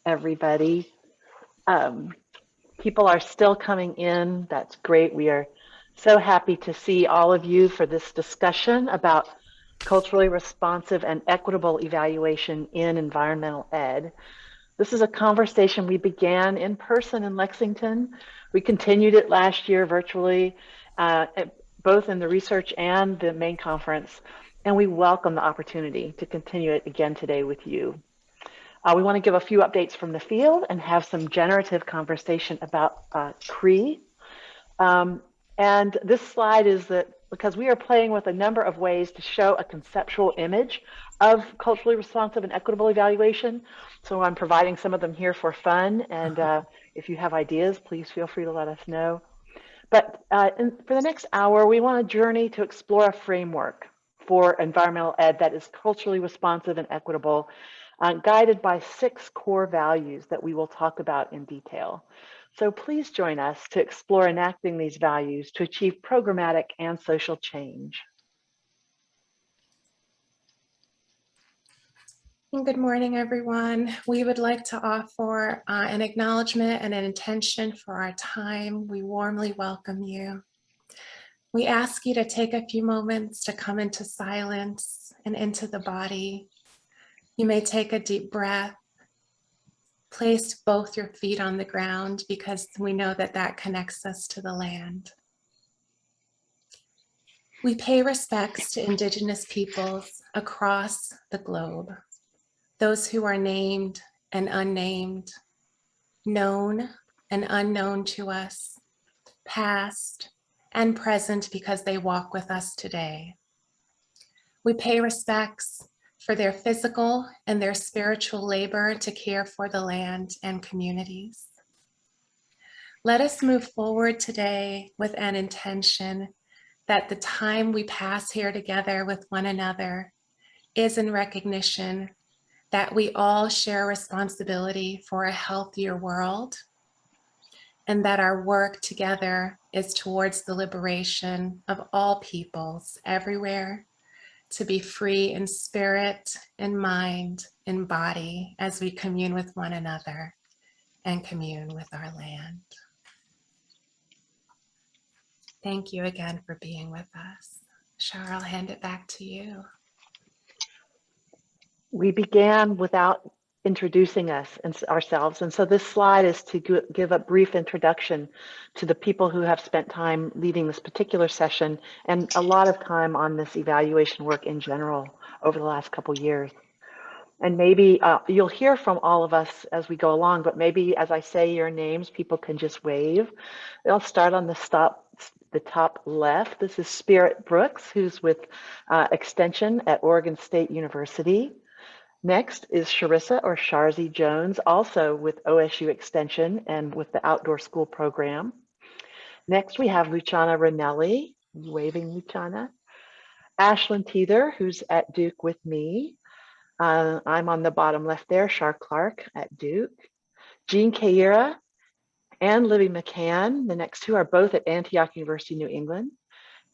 everybody. Um, People are still coming in. That's great. We are so happy to see all of you for this discussion about culturally responsive and equitable evaluation in environmental ed. This is a conversation we began in person in Lexington. We continued it last year virtually, both in the research and the main conference, and we welcome the opportunity to continue it again today with you. We want to give a few updates from the field and have some generative conversation about CRE. And this slide is that because we are playing with a number of ways to show a conceptual image of culturally responsive and equitable evaluation. So I'm providing some of them here for fun. And if you have ideas, please feel free to let us know. But for the next hour, we want a journey to explore a framework for environmental ed that is culturally responsive and equitable, guided by 6 core values that we will talk about in detail. So please join us to explore enacting these values to achieve programmatic and social change. Good morning, everyone. We would like to offer an acknowledgement and an intention for our time. We warmly welcome you. We ask you to take a few moments to come into silence and into the body. You may take a deep breath. Place both your feet on the ground because we know that that connects us to the land. We pay respects to Indigenous peoples across the globe, those who are named and unnamed, known and unknown to us, past and present because they walk with us today. We pay respects for their physical and their spiritual labor to care for the land and communities. Let us move forward today with an intention that the time we pass here together with one another is in recognition that we all share responsibility for a healthier world, and that our work together is towards the liberation of all peoples everywhere to be free in spirit, in mind, in body, as we commune with one another and commune with our land. Thank you again for being with us. Shar, I'll hand it back to you. We began without introducing us and ourselves. And so this slide is to give a brief introduction to the people who have spent time leading this particular session and a lot of time on this evaluation work in general over the last couple of years. And maybe you'll hear from all of us as we go along, but maybe as I say your names, people can just wave. I'll start on the top left. This is Spirit Brooks, who's with Extension at Oregon State University. Next is Charissa or Sharzi Jones, also with OSU Extension and with the Outdoor School Program. Next, we have Luciana Ranelli, waving Luciana. Ashlyn Teether, who's at Duke with me. I'm on the bottom left there, Shar Clark at Duke. Jean Kayira and Libby McCann, the next two are both at Antioch University, New England.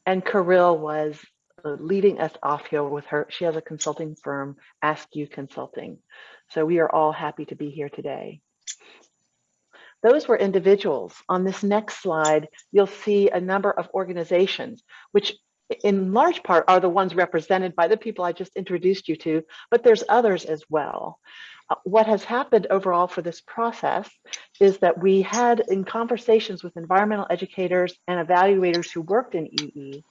And Karyl was leading us off here with her. She has a consulting firm, Askew Consulting. So we are all happy to be here today. Those were individuals. On this next slide, you'll see a number of organizations, which in large part are the ones represented by the people I just introduced you to, but there's others as well. What has happened overall for this process is that we had in conversations with environmental educators and evaluators who worked in EE,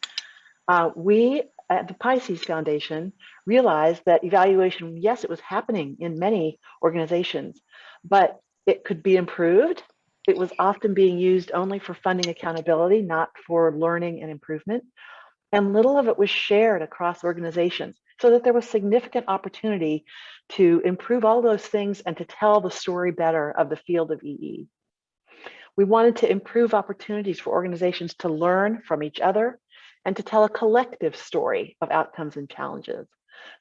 we at the Pisces Foundation realized that evaluation, yes, it was happening in many organizations, but it could be improved. It was often being used only for funding accountability, not for learning and improvement. And little of it was shared across organizations, so that there was significant opportunity to improve all those things and to tell the story better of the field of EE. We wanted to improve opportunities for organizations to learn from each other and to tell a collective story of outcomes and challenges.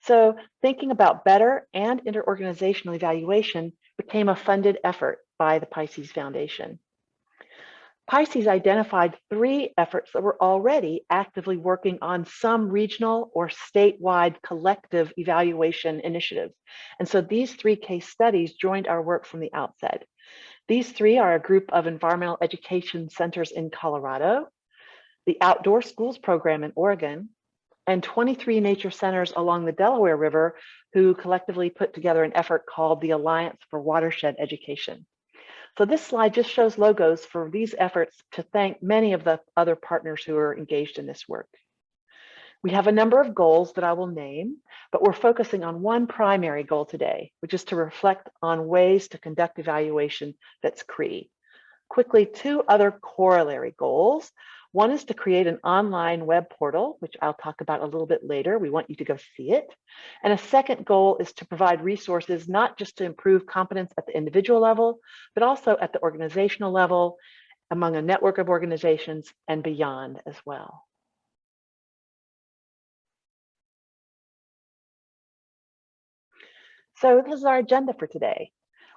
So thinking about better and interorganizational evaluation became a funded effort by the Pisces Foundation. Pisces identified 3 efforts that were already actively working on some regional or statewide collective evaluation initiatives. And so these 3 case studies joined our work from the outset. These 3 are a group of environmental education centers in Colorado, the Outdoor Schools program in Oregon, and 23 nature centers along the Delaware River who collectively put together an effort called the Alliance for Watershed Education. So this slide just shows logos for these efforts to thank many of the other partners who are engaged in this work. We have a number of goals that I will name, but we're focusing on one primary goal today, which is to reflect on ways to conduct evaluation that's CRE. Quickly, 2 other corollary goals. One is to create an online web portal, which I'll talk about a little bit later. We want you to go see it. And a second goal is to provide resources, not just to improve competence at the individual level, but also at the organizational level, among a network of organizations and beyond as well. So this is our agenda for today.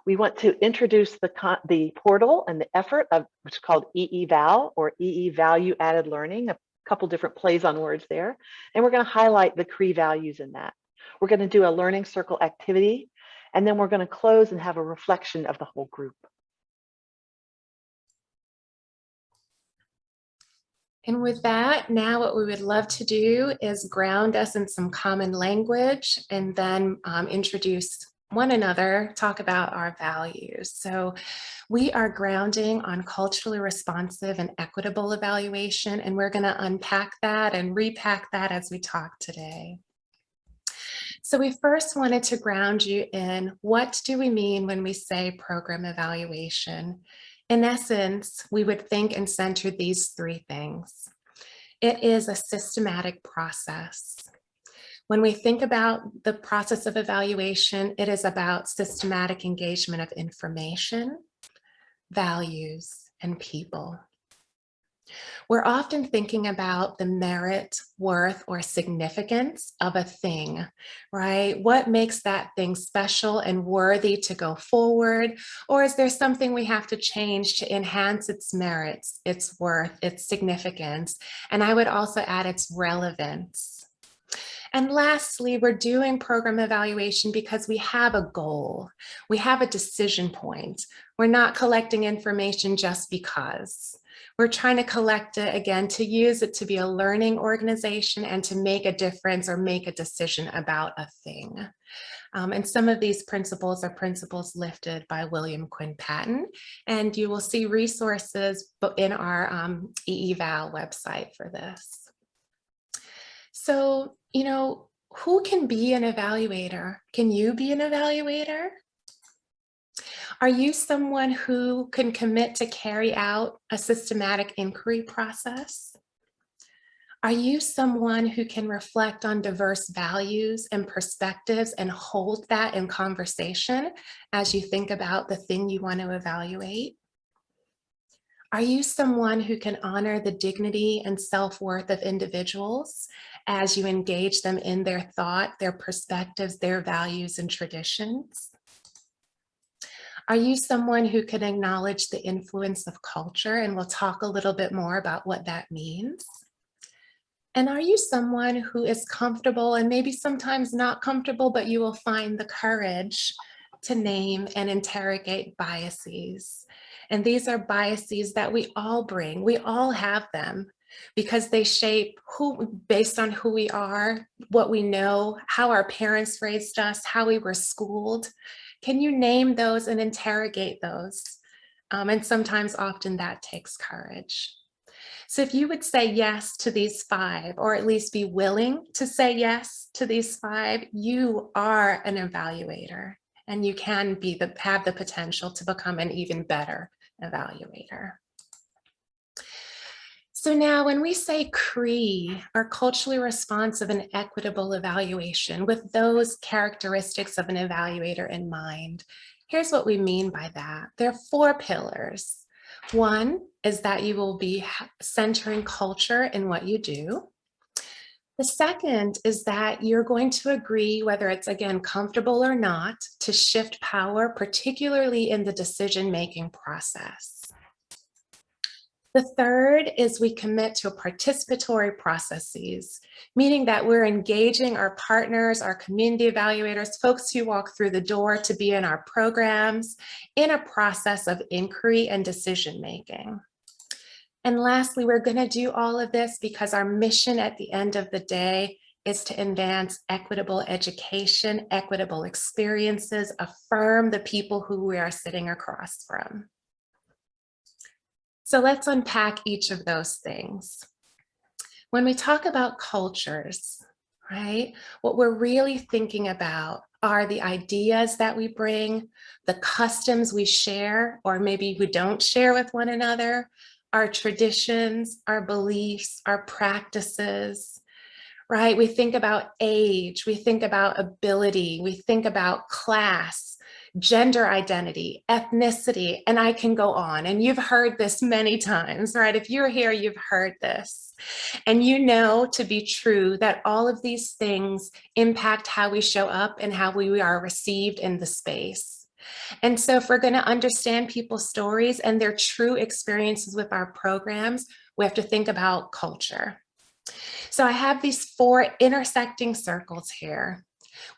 We want to introduce the portal and the effort of which is called EEVAL, or EE Value Added Learning, a couple different plays on words there. And we're going to highlight the CRE values in that. We're going to do a learning circle activity, and then we're going to close and have a reflection of the whole group. And with that, now what we would love to do is ground us in some common language and then introduce one another, talk about our values. So we are grounding on culturally responsive and equitable evaluation, and we're going to unpack that and repack that as we talk today. So we first wanted to ground you in what do we mean when we say program evaluation? In essence, we would think and center these 3 things. It is a systematic process. When we think about the process of evaluation, it is about systematic engagement of information, values, and people. We're often thinking about the merit, worth, or significance of a thing, right? What makes that thing special and worthy to go forward? Or is there something we have to change to enhance its merits, its worth, its significance? And I would also add its relevance. And lastly, we're doing program evaluation because we have a goal. We have a decision point. We're not collecting information just because. We're trying to collect it, again, to use it to be a learning organization and to make a difference or make a decision about a thing. And some of these principles are principles lifted by William Quinn Patton, and you will see resources in our EEVAL website for this. So, you know, who can be an evaluator? Can you be an evaluator? Are you someone who can commit to carry out a systematic inquiry process? Are you someone who can reflect on diverse values and perspectives and hold that in conversation as you think about the thing you want to evaluate? Are you someone who can honor the dignity and self-worth of individuals as you engage them in their thought, their perspectives, their values and traditions? Are you someone who can acknowledge the influence of culture? And we'll talk a little bit more about what that means. And are you someone who is comfortable and maybe sometimes not comfortable, but you will find the courage to name and interrogate biases? And these are biases that we all bring. We all have them because they shape based on who we are, what we know, how our parents raised us, how we were schooled. Can you name those and interrogate those? And sometimes, often that takes courage. So if you would say yes to these 5, or at least be willing to say yes to these 5, you are an evaluator, and you can have the potential to become an even better evaluator. So now when we say CRE, or culturally responsive and equitable evaluation, with those characteristics of an evaluator in mind, here's what we mean by that. There are 4 pillars. One is that you will be centering culture in what you do. The second is that you're going to agree, whether it's, again, comfortable or not, to shift power, particularly in the decision-making process. The third is we commit to participatory processes, meaning that we're engaging our partners, our community evaluators, folks who walk through the door to be in our programs in a process of inquiry and decision-making. And lastly, we're going to do all of this because our mission at the end of the day is to advance equitable education, equitable experiences, affirm the people who we are sitting across from. So let's unpack each of those things. When we talk about cultures, right, what we're really thinking about are the ideas that we bring, the customs we share, or maybe we don't share with one another, our traditions, our beliefs, our practices, right? We think about age, we think about ability, we think about class, gender identity, ethnicity, and I can go on. And you've heard this many times, right? If you're here, you've heard this. And you know to be true that all of these things impact how we show up and how we are received in the space. And so if we're going to understand people's stories and their true experiences with our programs, we have to think about culture. So I have these 4 intersecting circles here.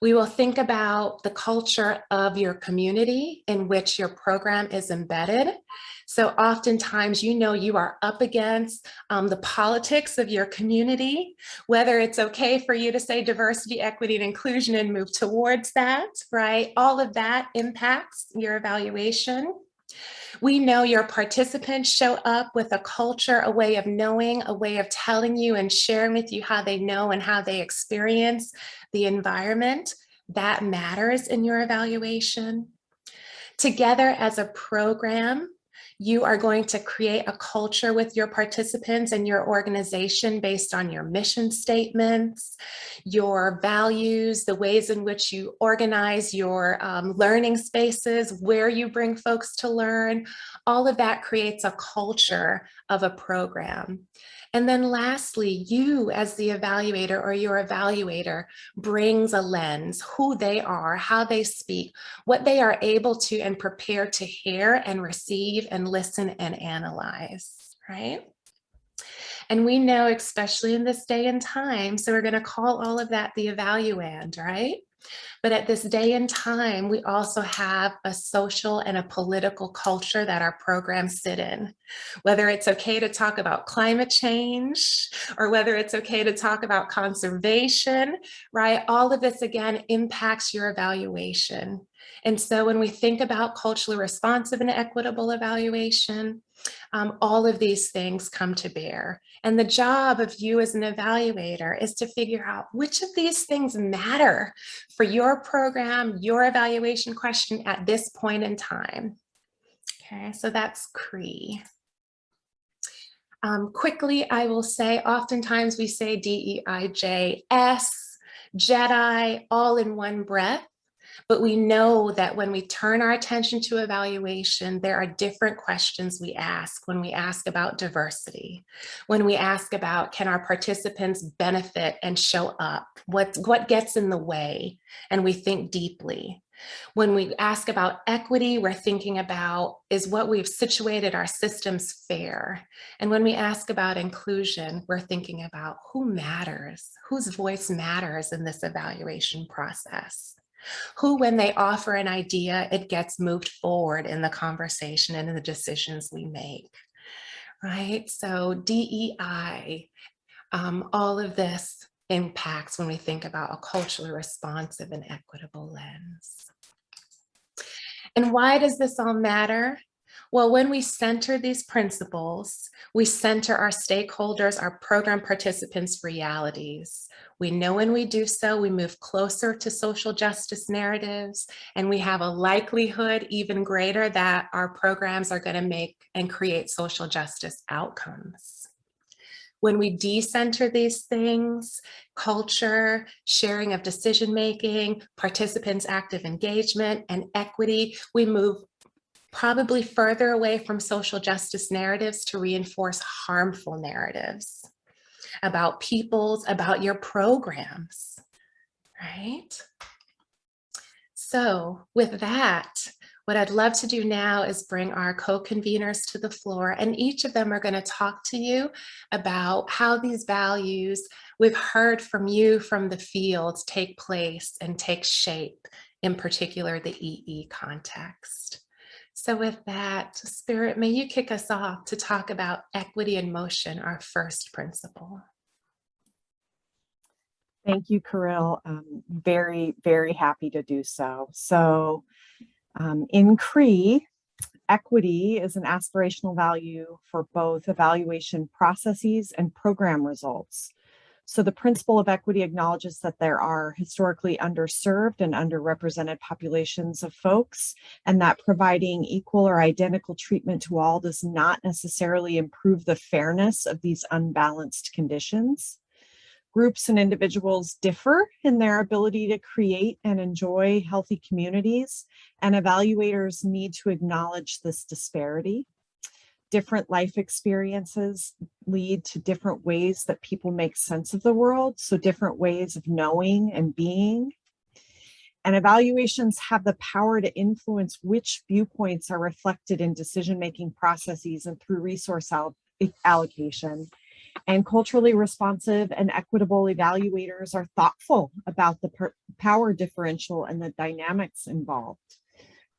We will think about the culture of your community in which your program is embedded. So oftentimes, you know, you are up against the politics of your community, whether it's okay for you to say diversity, equity, and inclusion and move towards that, right? All of that impacts your evaluation. We know your participants show up with a culture, a way of knowing, a way of telling you and sharing with you how they know and how they experience the environment. That matters in your evaluation. Together as a program, you are going to create a culture with your participants and your organization based on your mission statements, your values, the ways in which you organize your learning spaces, where you bring folks to learn. All of that creates a culture of a program. And then lastly, you as the evaluator or your evaluator brings a lens, who they are, how they speak, what they are able to and prepared to hear and receive and listen and analyze, right? And we know, especially in this day and time, so we're going to call all of that the evaluand, right? But at this day and time, we also have a social and a political culture that our programs sit in. Whether it's okay to talk about climate change or whether it's okay to talk about conservation, right? All of this, again, impacts your evaluation. And so when we think about culturally responsive and equitable evaluation, all of these things come to bear. And the job of you as an evaluator is to figure out which of these things matter for your program, your evaluation question at this point in time. Okay, so that's CREE. Quickly, I will say, oftentimes we say DEIJS, JEDI, all in one breath. But we know that when we turn our attention to evaluation, there are different questions we ask when we ask about diversity, when we ask about, can our participants benefit and show up? What gets in the way? And we think deeply. When we ask about equity, we're thinking about, is what we've situated our systems fair? And when we ask about inclusion, we're thinking about who matters, whose voice matters in this evaluation process. Who, when they offer an idea, it gets moved forward in the conversation and in the decisions we make, right? So DEI, all of this impacts when we think about a culturally responsive and equitable lens. And why does this all matter? Well, when we center these principles, we center our stakeholders, our program participants' realities. We know when we do so, we move closer to social justice narratives, and we have a likelihood even greater that our programs are going to make and create social justice outcomes. When we decenter these things, culture, sharing of decision-making, participants' active engagement, and equity, we move probably further away from social justice narratives to reinforce harmful narratives about peoples, about your programs, right? So with that, What I'd love to do now is bring our co-conveners to the floor, and each of them are going to talk to you about how these values we've heard from you from the field take place and take shape, in particular the EE context. So with that, Spirit, may you kick us off to talk about equity in motion, our first principle. Thank you, Karyl. Very, very happy to do so. So in Cree, equity is an aspirational value for both evaluation processes and program results. So the principle of equity acknowledges that there are historically underserved and underrepresented populations of folks, and that providing equal or identical treatment to all does not necessarily improve the fairness of these unbalanced conditions. Groups and individuals differ in their ability to create and enjoy healthy communities, and evaluators need to acknowledge this disparity. Different life experiences lead to different ways that people make sense of the world, so different ways of knowing and being. And evaluations have the power to influence which viewpoints are reflected in decision-making processes and through resource allocation. And culturally responsive and equitable evaluators are thoughtful about the power differential and the dynamics involved.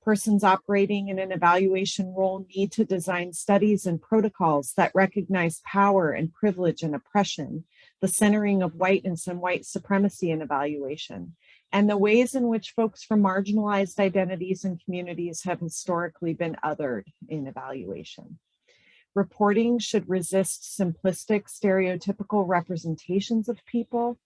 Persons operating in an evaluation role need to design studies and protocols that recognize power and privilege and oppression, the centering of whiteness and white supremacy in evaluation, and the ways in which folks from marginalized identities and communities have historically been othered in evaluation. Reporting should resist simplistic, stereotypical representations of people.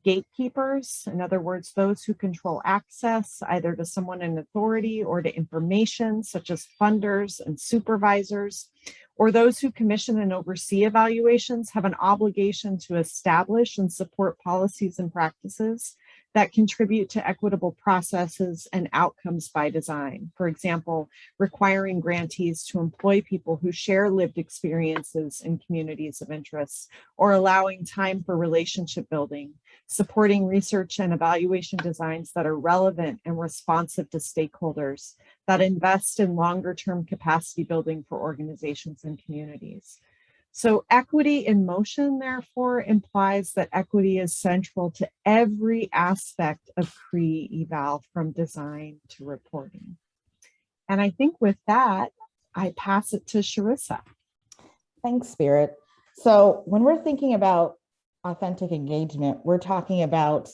Gatekeepers, in other words, those who control access either to someone in authority or to information, such as funders and supervisors, or those who commission and oversee evaluations, have an obligation to establish and support policies and practices that contribute to equitable processes and outcomes by design. For example, requiring grantees to employ people who share lived experiences in communities of interest, or allowing time for relationship building, supporting research and evaluation designs that are relevant and responsive to stakeholders, that invest in longer-term capacity building for organizations and communities. So equity in motion, therefore, implies that equity is central to every aspect of CRE eval, from design to reporting. And I think with that, I pass it to Charissa. Thanks, Spirit. So when we're thinking about authentic engagement, we're talking about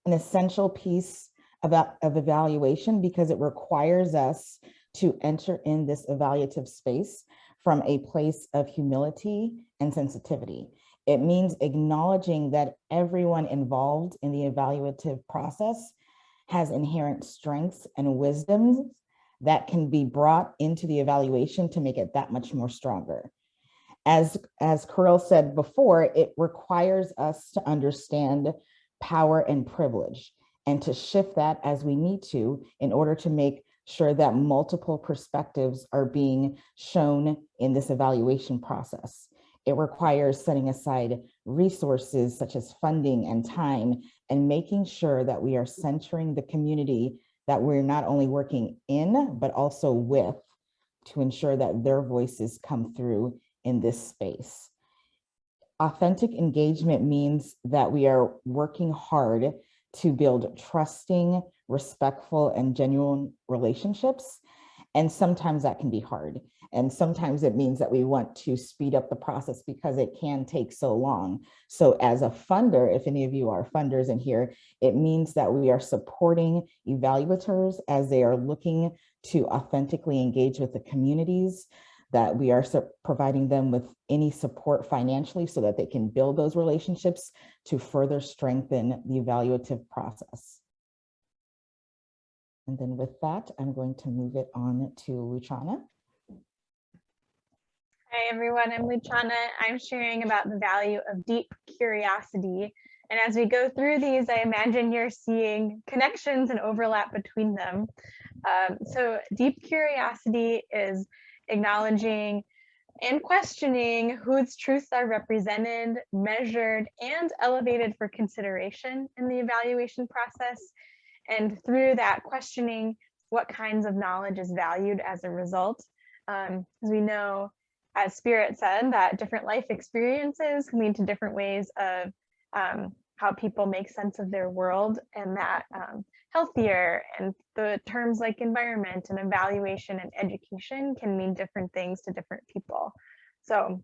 an essential piece of evaluation, because it requires us to enter in this evaluative space from a place of humility and sensitivity. It means acknowledging that everyone involved in the evaluative process has inherent strengths and wisdoms that can be brought into the evaluation to make it that much more stronger. As Karyl said before, it requires us to understand power and privilege and to shift that as we need to in order to make sure that multiple perspectives are being shown in this evaluation process. It requires setting aside resources such as funding and time, and making sure that we are centering the community that we're not only working in, but also with, to ensure that their voices come through in this space. Authentic engagement means that we are working hard to build trusting, respectful, and genuine relationships. And sometimes that can be hard. And sometimes it means that we want to speed up the process because it can take so long. So as a funder, if any of you are funders in here, it means that we are supporting evaluators as they are looking to authentically engage with the communities, that we are providing them with any support financially so that they can build those relationships to further strengthen the evaluative process. And then with that, I'm going to move it on to Luciana. Hi everyone, I'm Luciana. I'm sharing about the value of deep curiosity. And as we go through these, I imagine you're seeing connections and overlap between them. So deep curiosity is acknowledging and questioning whose truths are represented, measured, and elevated for consideration in the evaluation process. And through that questioning, what kinds of knowledge is valued as a result. As we know, as Spirit said, that different life experiences can lead to different ways of how people make sense of their world, and that healthier and the terms like environment and evaluation and education can mean different things to different people. So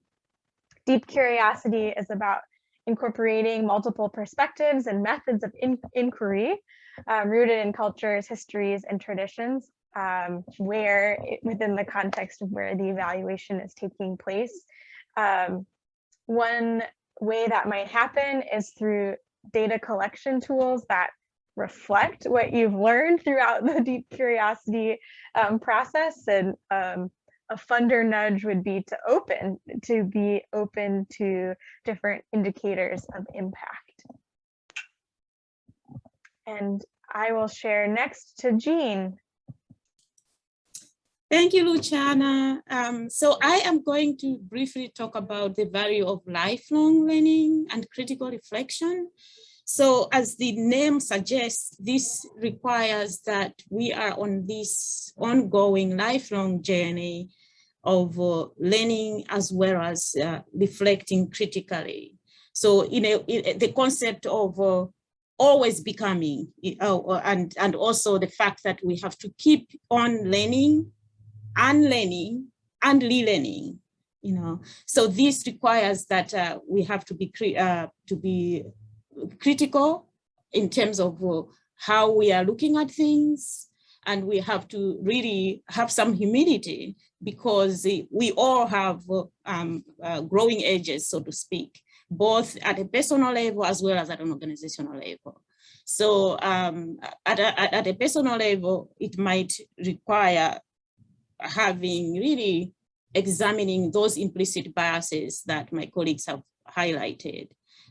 deep curiosity is about incorporating multiple perspectives and methods of inquiry rooted in cultures, histories, and traditions, within the context of where the evaluation is taking place. One way that might happen is through data collection tools that reflect what you've learned throughout the deep curiosity process. And a funder nudge would be to be open to different indicators of impact. And I will share next to Jean. Thank you, Luciana. So I am going to briefly talk about the value of lifelong learning and critical reflection. So as the name suggests, this requires that we are on this ongoing lifelong journey of learning as well as reflecting critically. So the concept of always becoming, and also the fact that we have to keep on learning, unlearning, and relearning. So this requires that we have to be critical in terms of how we are looking at things, and we have to really have some humility, because we all have growing edges, so to speak, both at a personal level as well as at an organizational level. So at a personal level, it might require having really examining those implicit biases that my colleagues have highlighted,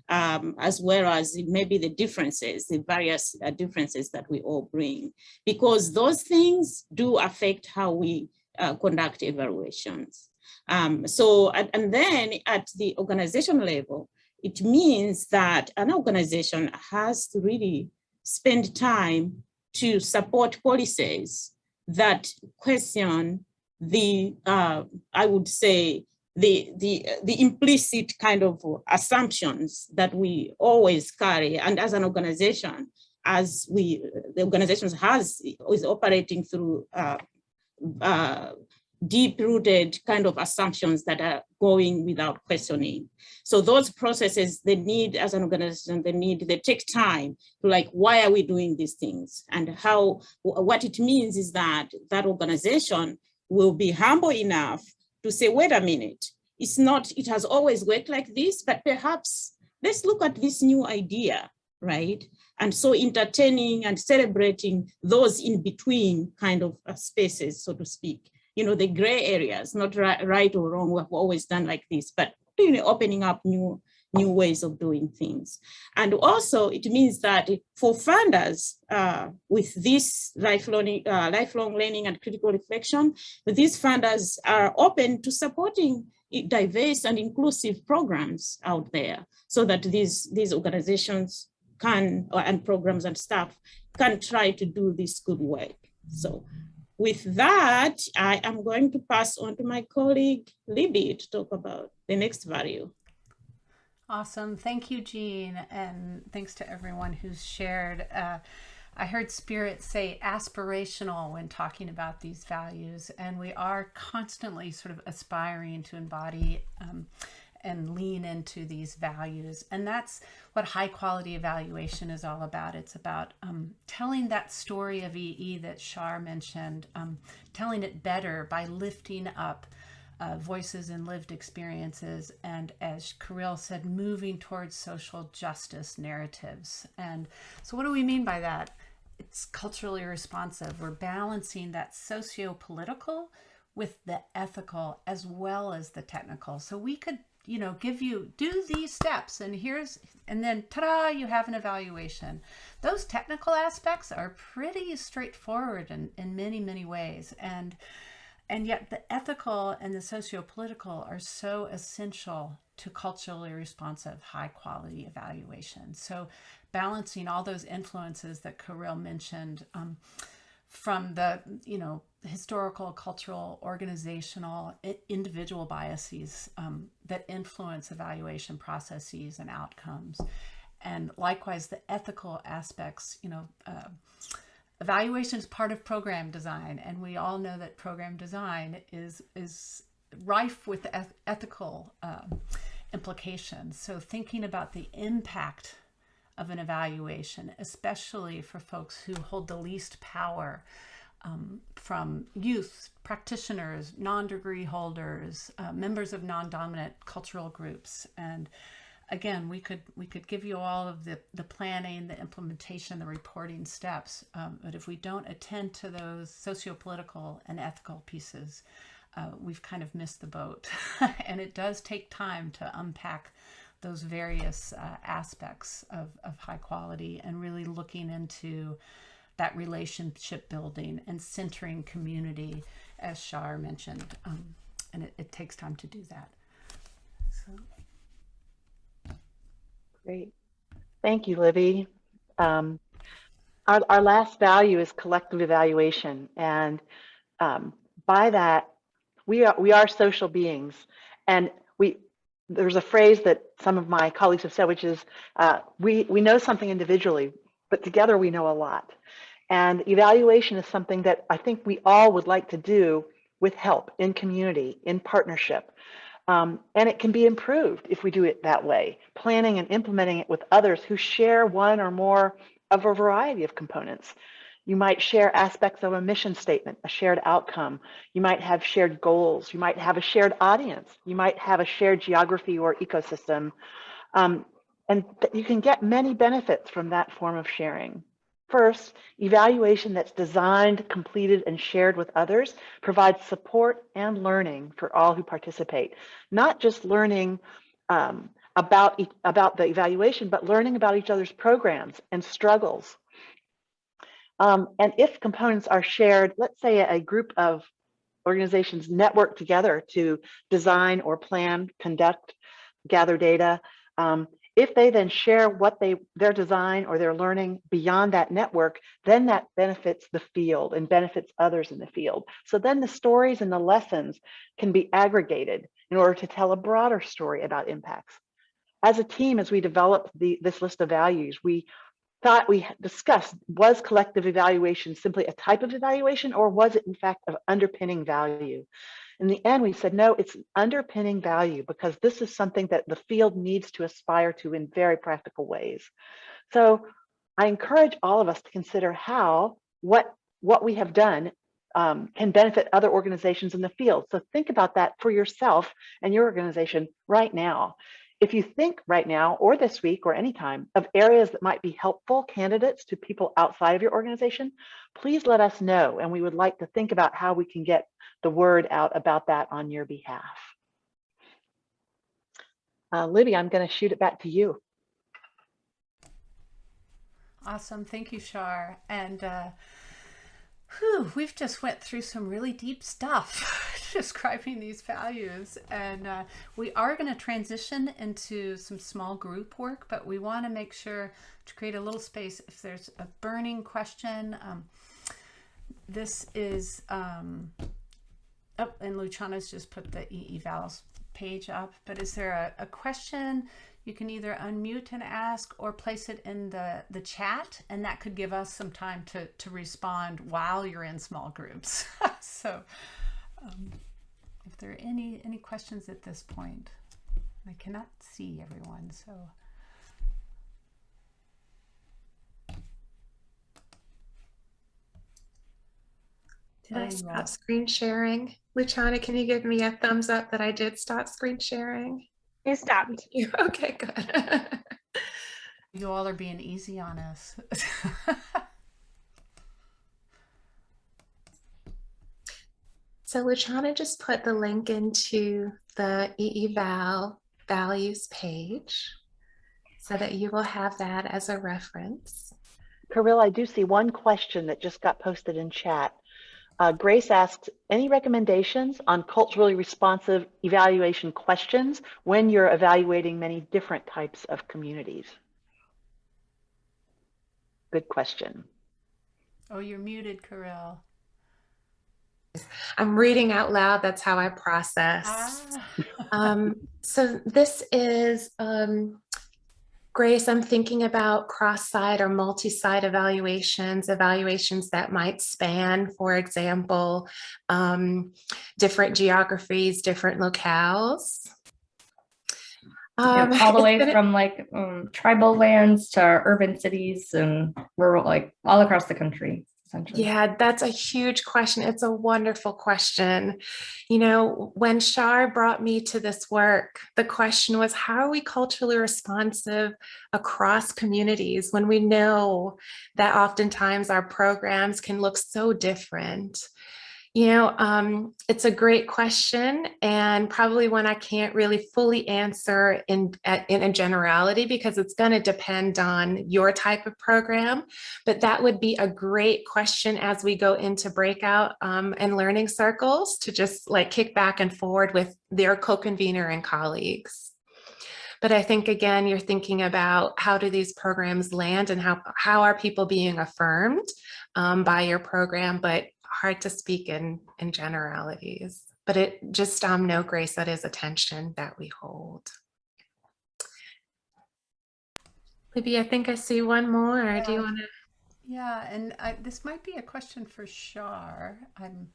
as well as maybe the differences, the various differences that we all bring, because those things do affect how we conduct evaluations. And then at the organizational level, it means that an organization has to really spend time to support policies that question the, I would say, the implicit kind of assumptions that we always carry. And as an organization, the organization is operating through deep-rooted kind of assumptions that are going without questioning. So those processes, as an organization, they take time to why are we doing these things? And what it means is that that organization will be humble enough to say, wait a minute, it has always worked like this, but perhaps let's look at this new idea, right? And so entertaining and celebrating those in between kind of spaces, so to speak, the gray areas, not right or wrong, we've always done like this, but opening up new ways of doing things. And also it means that for funders with this lifelong learning and critical reflection, these funders are open to supporting diverse and inclusive programs out there, so that these organizations and programs and staff can try to do this good work. So with that, I am going to pass on to my colleague, Libby, to talk about the next value. Awesome. Thank you, Jean. And thanks to everyone who's shared. I heard Spirit say aspirational when talking about these values, and we are constantly sort of aspiring to embody and lean into these values. And that's what high quality evaluation is all about. It's about telling that story of EE that Shar mentioned, telling it better by lifting up voices and lived experiences. And as Karyl said, moving towards social justice narratives. And so what do we mean by that? It's culturally responsive. We're balancing that socio-political with the ethical as well as the technical. So we could do these steps, and then ta-da, you have an evaluation. Those technical aspects are pretty straightforward in many, many ways. And yet the ethical and the socio-political are so essential to culturally responsive, high quality evaluation. So balancing all those influences that Karyl mentioned, from the, historical, cultural, organizational, individual biases that influence evaluation processes and outcomes. And likewise, the ethical aspects, evaluation is part of program design. And we all know that program design is rife with ethical implications. So thinking about the impact of an evaluation, especially for folks who hold the least power, from youth, practitioners, non-degree holders, members of non-dominant cultural groups. And again, we could give you all of the planning, the implementation, the reporting steps, but if we don't attend to those sociopolitical and ethical pieces, we've kind of missed the boat. And it does take time to unpack those various aspects of high quality and really looking into that relationship building and centering community, as Shar mentioned. And it takes time to do that. So. Great. Thank you, Libby. Our last value is collective evaluation. And by that, we are social beings. And there's a phrase that some of my colleagues have said, which is, we know something individually, but together we know a lot. And evaluation is something that I think we all would like to do with help, in community, in partnership. And it can be improved if we do it that way, planning and implementing it with others who share one or more of a variety of components. You might share aspects of a mission statement, a shared outcome. You might have shared goals. You might have a shared audience. You might have a shared geography or ecosystem. And you can get many benefits from that form of sharing. First, evaluation that's designed, completed, and shared with others provides support and learning for all who participate. Not just learning about the evaluation, but learning about each other's programs and struggles. And if components are shared, let's say a group of organizations network together to design or plan, conduct, gather data, if they then share what their design or their learning beyond that network, then that benefits the field and benefits others in the field. So then the stories and the lessons can be aggregated in order to tell a broader story about impacts. As a team, as we developed this list of values, we discussed, was collective evaluation simply a type of evaluation, or was it in fact an underpinning value? In the end, we said, no, it's an underpinning value because this is something that the field needs to aspire to in very practical ways. So I encourage all of us to consider how what we have done can benefit other organizations in the field. So think about that for yourself and your organization right now. If you think right now or this week or anytime of areas that might be helpful candidates to people outside of your organization, please let us know. And we would like to think about how we can get the word out about that on your behalf. Libby, I'm going to shoot it back to you. Awesome. Thank you, Shar. And we've just went through some really deep stuff describing these values. And we are going to transition into some small group work, but we want to make sure to create a little space if there's a burning question. This is, and Luciana's just put the e-evals page up, but is there a question? You can either unmute and ask or place it in the chat, and that could give us some time to respond while you're in small groups. So if there are any questions at this point, I cannot see everyone, so. Did I stop screen sharing? Luciana, can you give me a thumbs up that I did stop screen sharing? You stopped. Okay, good. You all are being easy on us. So Luciana just put the link into the e-eval values page so that you will have that as a reference. Karyl, I do see one question that just got posted in chat. Grace asks, any recommendations on culturally responsive evaluation questions when you're evaluating many different types of communities? Good question. Oh, you're muted, Karyl. I'm reading out loud. That's how I process. So this is Grace, I'm thinking about cross-site or multi-site evaluations that might span, for example, different geographies, different locales. All the way gonna, from like tribal lands to urban cities and rural, like all across the country. Yeah, that's a huge question. It's a wonderful question. You know, when Shar brought me to this work, the question was, how are we culturally responsive across communities when we know that oftentimes our programs can look so different? You know, it's a great question, and probably one I can't really fully answer in a generality, because it's going to depend on your type of program. But that would be a great question as we go into breakout and learning circles, to just like kick back and forward with their co-convener and colleagues. But I think, again, you're thinking about how do these programs land and how are people being affirmed by your program, but hard to speak in generalities. But it just know, Grace, that is a tension that we hold. Libby, I think I see one more. Yeah. Do you want to? Yeah, and this might be a question for Shar. I'm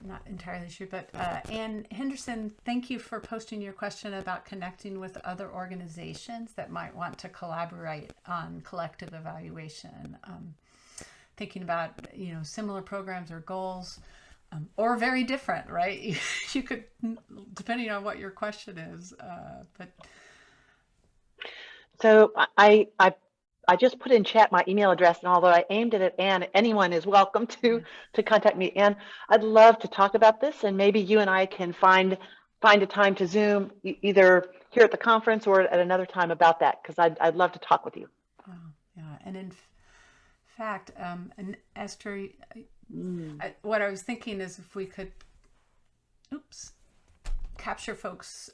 not entirely sure, but Ann Henderson, thank you for posting your question about connecting with other organizations that might want to collaborate on collective evaluation. Thinking about, you know, similar programs or goals, or very different, right? You could, depending on what your question is, but. So I just put in chat my email address, and although I aimed it at Ann, anyone is welcome to contact me. Ann, I'd love to talk about this, and maybe you and I can find a time to Zoom either here at the conference or at another time about that, because I'd love to talk with you. Oh, yeah, and in fact, and Esther, what I was thinking is if we could, capture folks'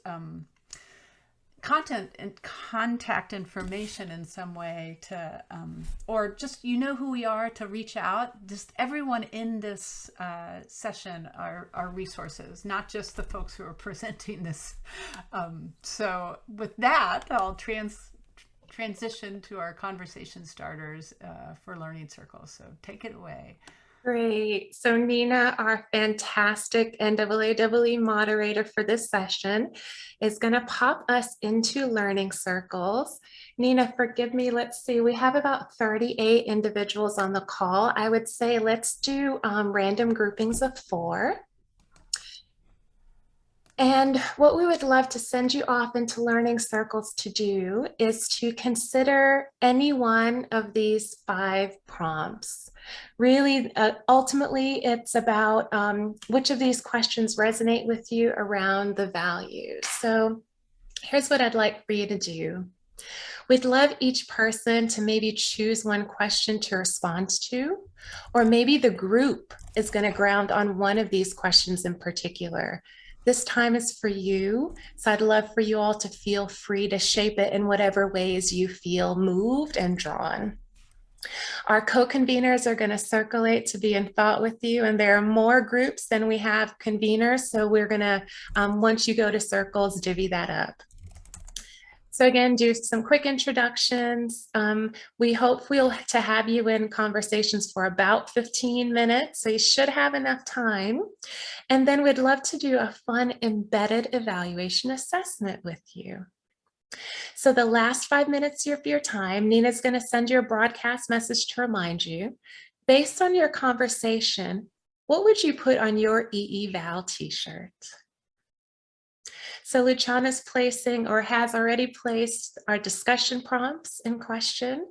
content and contact information in some way to, or just, you know who we are, to reach out. Just everyone in this session are resources, not just the folks who are presenting this. So with that, I'll transition to our conversation starters for learning circles. So take it away. Great. So Nina, our fantastic NAAE moderator for this session, is going to pop us into learning circles. Nina, forgive me. Let's see. We have about 38 individuals on the call. I would say let's do random groupings of 4. And what we would love to send you off into learning circles to do is to consider any one of these 5 prompts. Really, ultimately, it's about which of these questions resonate with you around the values. So here's what I'd like for you to do. We'd love each person to maybe choose one question to respond to, or maybe the group is going to ground on one of these questions in particular. This time is for you, so I'd love for you all to feel free to shape it in whatever ways you feel moved and drawn. Our co-conveners are going to circulate to be in thought with you, and there are more groups than we have conveners, so we're going to, once you go to circles, divvy that up. So again, do some quick introductions. We hope to have you in conversations for about 15 minutes, so you should have enough time. And then we'd love to do a fun embedded evaluation assessment with you. So the last 5 minutes of your time, Nina's going to send you a broadcast message to remind you, based on your conversation, what would you put on your EEVAL t-shirt? So Luciana's placing, or has already placed, our discussion prompts in question,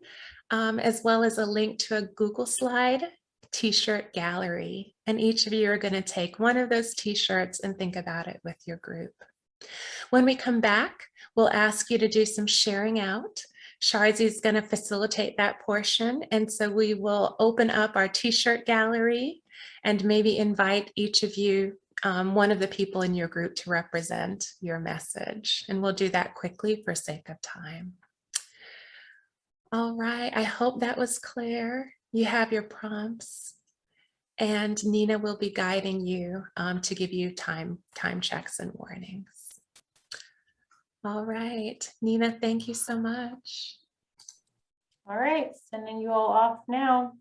as well as a link to a Google slide t-shirt gallery. And each of you are going to take one of those t-shirts and think about it with your group. When we come back, we'll ask you to do some sharing out. Sharzi is going to facilitate that portion. And so we will open up our t-shirt gallery and maybe invite each of you, one of the people in your group, to represent your message. And we'll do that quickly for sake of time. All right, I hope that was clear. You have your prompts, and Nina will be guiding you to give you time checks and warnings. All right, Nina, thank you so much. All right, sending you all off now.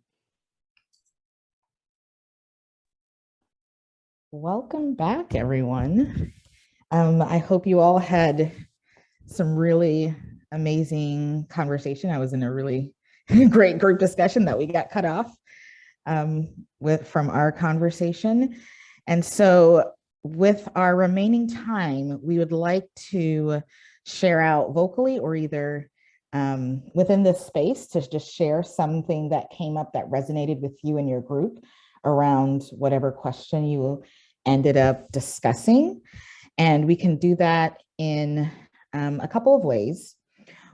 Welcome back, everyone. I hope you all had some really amazing conversation. I was in a really great group discussion that we got cut off from our conversation. And so with our remaining time, we would like to share out vocally or either within this space to just share something that came up that resonated with you and your group around whatever question you ended up discussing. And we can do that in a couple of ways.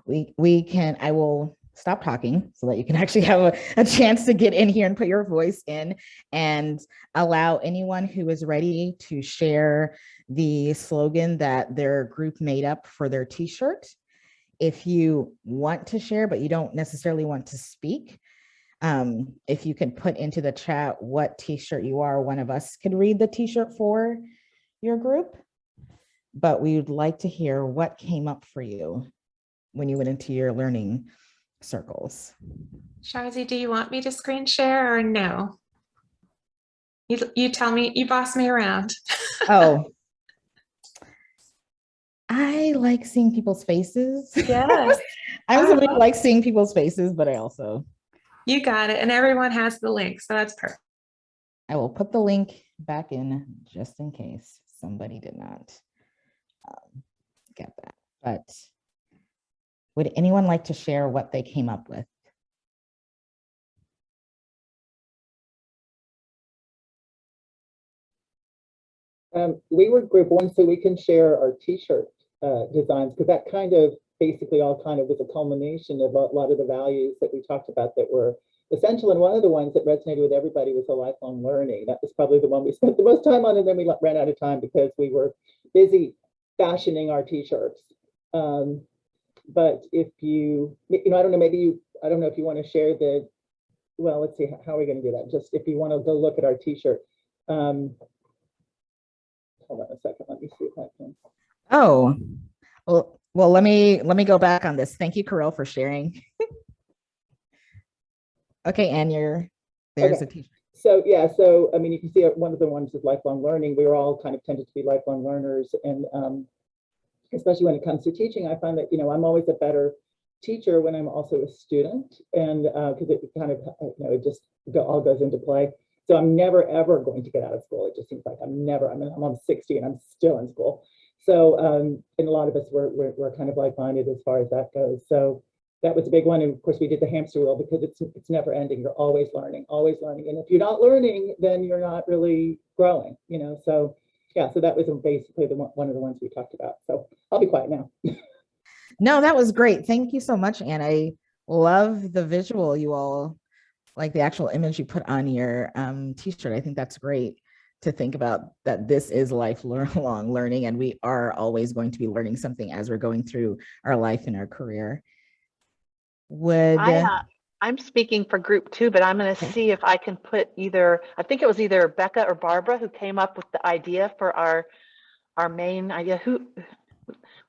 I will stop talking so that you can actually have a chance to get in here and put your voice in, and allow anyone who is ready to share the slogan that their group made up for their t-shirt. If you want to share, but you don't necessarily want to speak, if you can put into the chat what t-shirt you are, one of us could read the t-shirt for your group. But we would like to hear what came up for you when you went into your learning circles. Shazi, do you want me to screen share or no? You tell me, you boss me around. Oh, I like seeing people's faces. Yes. I also really like seeing people's faces, but I also. You got it. And everyone has the link, so that's perfect. I will put the link back in just in case somebody did not get that. But would anyone like to share what they came up with? We were group one, so we can share our t-shirt designs, because that kind of basically all kind of was a culmination of a lot of the values that we talked about that were essential. And one of the ones that resonated with everybody was the lifelong learning. That was probably the one we spent the most time on, and then we ran out of time because we were busy fashioning our t-shirts. But if you I don't know, I don't know if you want to share well, let's see, how are we going to do that? Just if you want to go look at our t-shirt. Hold on a second, let me see if I can. Oh, well, let me go back on this. Thank you, Karyl, for sharing. Okay, and there's a t-shirt. So yeah, so I mean, you can see one of the ones is lifelong learning. We were all kind of tended to be lifelong learners, and especially when it comes to teaching, I find that I'm always a better teacher when I'm also a student, and because it kind of it just all goes into play. So I'm never ever going to get out of school. It just seems like I'm almost 60 and I'm still in school. So and a lot of us we're kind of like-minded as far as that goes. So that was a big one. And of course we did the hamster wheel, because it's never ending. You're always learning, always learning. And if you're not learning, then you're not really growing, So yeah, so that was basically one of the ones we talked about. So I'll be quiet now. No, that was great. Thank you so much, Anne. I love the visual you all, like the actual image you put on your t-shirt. I think that's great to think about, that this is lifelong learning, and we are always going to be learning something as we're going through our life and our career. I'm speaking for group two, but I'm going to see if I can put I think it was either Becca or Barbara who came up with the idea for our main idea.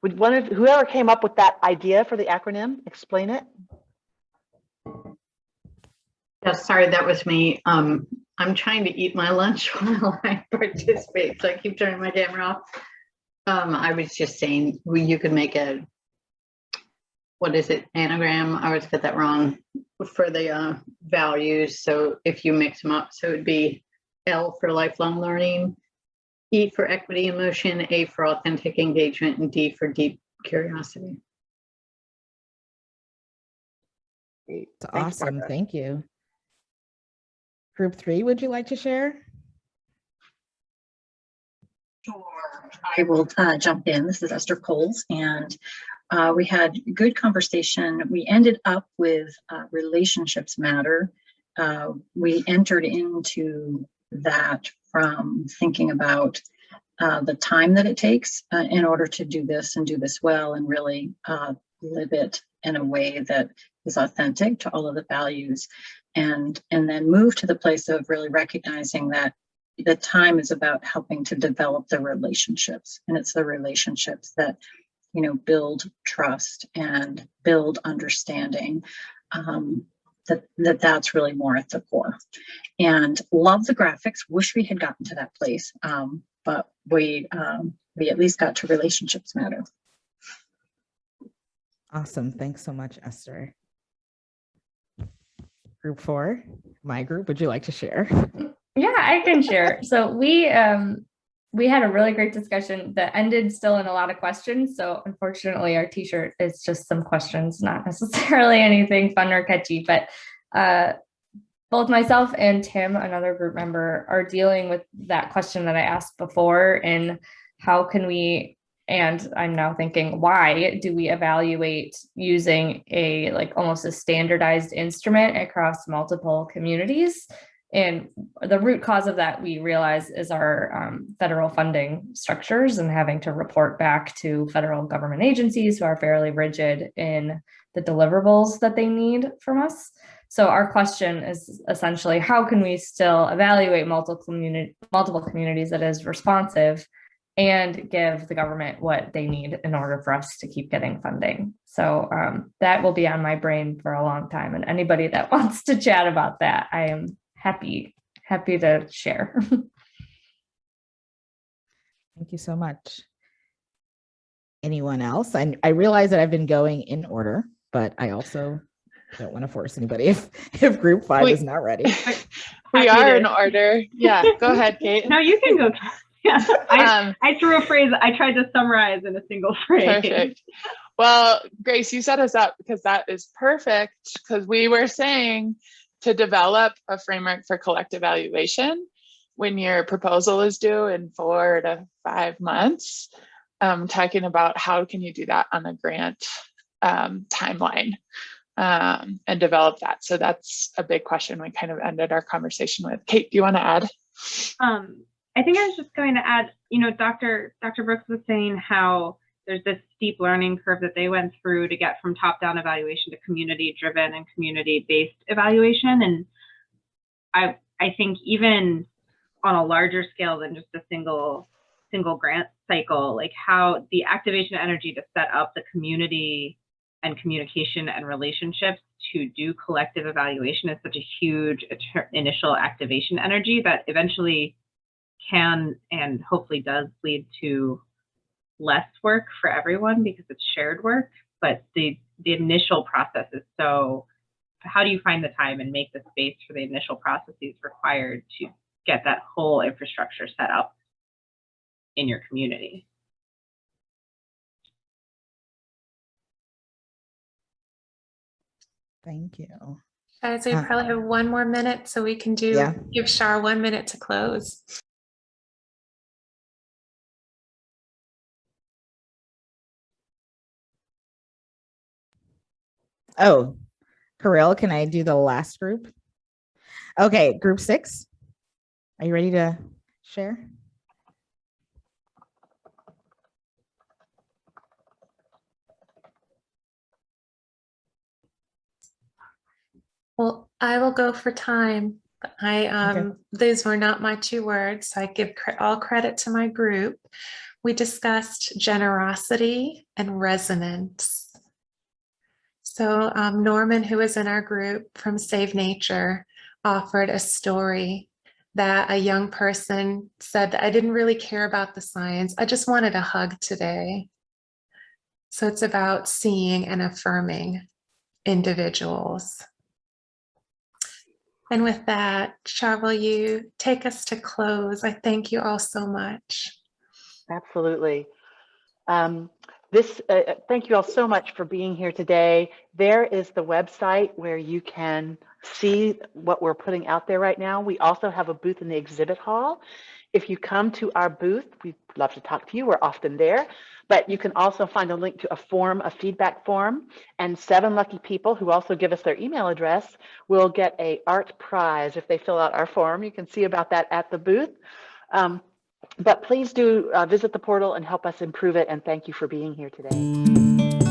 Whoever came up with that idea for the acronym, explain it. Yes, sorry, that was me. I'm trying to eat my lunch while I participate, so I keep turning my camera off. I was just saying, you could make anagram? I always get that wrong for the values. So if you mix them up, so it would be L for lifelong learning, E for equity and motion, A for authentic engagement, and D for deep curiosity. It's awesome. Thank you. Group three, would you like to share? Sure, I will jump in. This is Esther Coles, and we had good conversation. We ended up with relationships matter. We entered into that from thinking about the time that it takes in order to do this and do this well, and really live it in a way that is authentic to all of the values. and then move to the place of really recognizing that the time is about helping to develop the relationships, and it's the relationships that, you know, build trust and build understanding. That's really more at the core. And love the graphics. Wish we had gotten to that place, but we at least got to relationships matter. Awesome. Thanks so much, Esther. Group 4, my group, would you like to share? Yeah, I can share. So we had a really great discussion that ended still in a lot of questions. So unfortunately, our t-shirt is just some questions, not necessarily anything fun or catchy, but both myself and Tim, another group member, are dealing with that question that I asked before, and how can we, and I'm now thinking, why do we evaluate using a like almost a standardized instrument across multiple communities? And the root cause of that, we realize, is our federal funding structures and having to report back to federal government agencies who are fairly rigid in the deliverables that they need from us. So our question is essentially, how can we still evaluate multiple communities that is responsive and give the government what they need in order for us to keep getting funding? So that will be on my brain for a long time. And anybody that wants to chat about that, I am happy to share. Thank you so much. Anyone else? I realize that I've been going in order, but I also don't want to force anybody if group 5 is not ready. We are in order. Yeah, go ahead, Kate. No, you can go. Yeah, I threw a phrase. I tried to summarize in a single phrase. Perfect. Well, Grace, you set us up because that is perfect, because we were saying to develop a framework for collective evaluation when your proposal is due in 4 to 5 months, talking about how can you do that on a grant timeline and develop that. So that's a big question we kind of ended our conversation with. Kate, do you want to add? I think I was just going to add, you know, Dr. Brooks was saying how there's this steep learning curve that they went through to get from top-down evaluation to community-driven and community-based evaluation. And I think even on a larger scale than just a single grant cycle, like how the activation energy to set up the community and communication and relationships to do collective evaluation is such a huge initial activation energy that eventually can and hopefully does lead to less work for everyone because it's shared work. But the initial process is so, how do you find the time and make the space for the initial processes required to get that whole infrastructure set up in your community? Thank you. Guys, we probably have 1 more minute, so we can give Shar 1 minute to close. Oh, Karyl, can I do the last group? Okay, group 6. Are you ready to share? Well, I will go for time. Okay. These were not my 2 words, so I give all credit to my group. We discussed generosity and resonance. So Norman, who is in our group from Save Nature, offered a story that a young person said that I didn't really care about the science. I just wanted a hug today. So it's about seeing and affirming individuals. And with that, Char, will you take us to close? I thank you all so much. Absolutely. Thank you all so much for being here today. There is the website where you can see what we're putting out there right now. We also have a booth in the exhibit hall. If you come to our booth, we'd love to talk to you. We're often there, but you can also find a link to a form, a feedback form, and 7 lucky people who also give us their email address will get a art prize if they fill out our form. You can see about that at the booth. But please do visit the portal and help us improve it. And thank you for being here today.